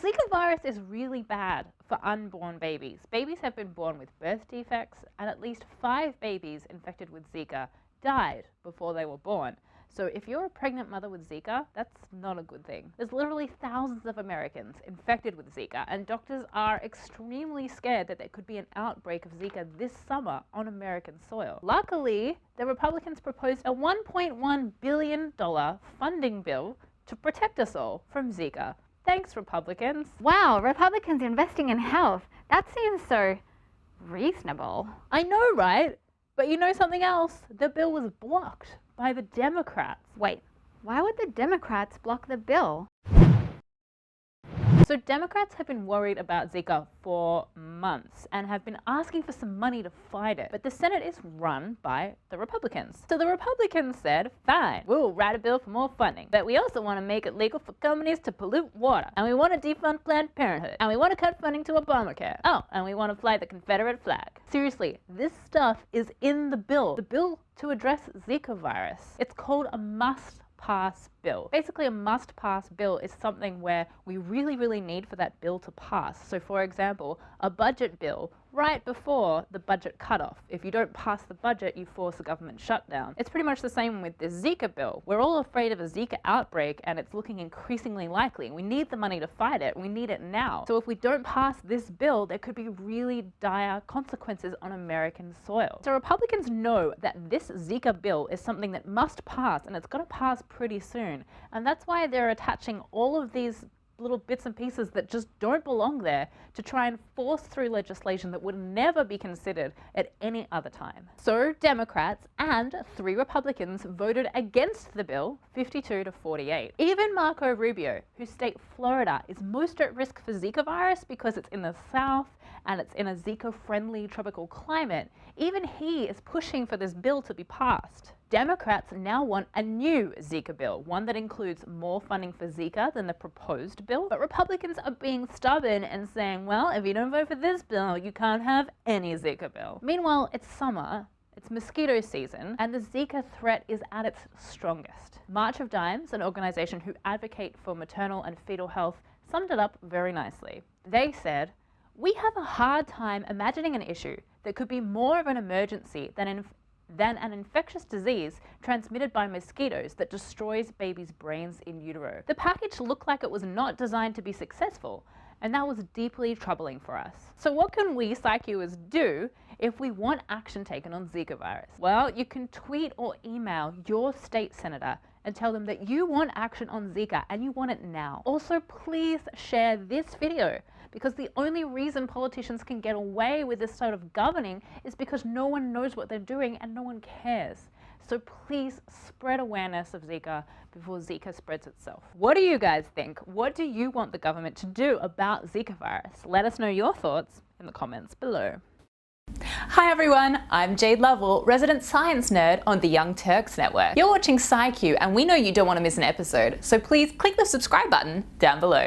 Zika virus is really bad for unborn babies. Babies have been born with birth defects, and at least 5 babies infected with Zika died before they were born. So if you're a pregnant mother with Zika, that's not a good thing. There's literally thousands of Americans infected with Zika, and doctors are extremely scared that there could be an outbreak of Zika this summer on American soil. Luckily, the Republicans proposed a $1.1 billion funding bill to protect us all from Zika. Thanks, Republicans. Wow, Republicans investing in health. That seems so reasonable. I know, right? But you know something else? The bill was blocked by the Democrats. Wait, why would the Democrats block the bill? So Democrats have been worried about Zika for months and have been asking for some money to fight it. But the Senate is run by the Republicans. So the Republicans said, fine, we'll write a bill for more funding. But we also want to make it legal for companies to pollute water. And we want to defund Planned Parenthood. And we want to cut funding to Obamacare. Oh, and we want to fly the Confederate flag. Seriously, this stuff is in the bill. The bill to address Zika virus. It's called a Mustpass bill. Basically, a must-pass bill is something where we really need for that bill to pass. So for example, a budget bill right before the budget cutoff. If you don't pass the budget, you force a government shutdown. It's pretty much the same with the Zika bill. We're all afraid of a Zika outbreak, and it's looking increasingly likely. We need the money to fight it. We need it now. So if we don't pass this bill, there could be really dire consequences on American soil. So Republicans know that this Zika bill is something that must pass, and it's going to pass pretty soon. And that's why they're attaching all of these little bits and pieces that just don't belong there to try and force through legislation that would never be considered at any other time. So Democrats and 3 Republicans voted against the bill 52-48. Even Marco Rubio, whose state Florida is most at risk for Zika virus because it's in the South and it's in a Zika-friendly tropical climate, even he is pushing for this bill to be passed. Democrats now want a new Zika bill, one that includes more funding for Zika than the proposed bill. But Republicans are being stubborn and saying, well, if you don't vote for this bill, you can't have any Zika bill. Meanwhile, it's summer, it's mosquito season, and the Zika threat is at its strongest. March of Dimes, an organization who advocate for maternal and fetal health, summed it up very nicely. They said, we have a hard time imagining an issue that could be more of an emergency than an infectious disease transmitted by mosquitoes that destroys babies' brains in utero. The package looked like it was not designed to be successful, and that was deeply troubling for us. So what can we PsychUers do if we want action taken on Zika virus? Well, you can tweet or email your state senator and tell them that you want action on Zika and you want it now. Also, please share this video, because the only reason politicians can get away with this sort of governing is because no one knows what they're doing and no one cares. So please spread awareness of Zika before Zika spreads itself. What do you guys think? What do you want the government to do about Zika virus? Let us know your thoughts in the comments below. Hi everyone, I'm Jayde Lovell, resident science nerd on the Young Turks Network. You're watching PsyQ, and we know you don't want to miss an episode, so please click the subscribe button down below.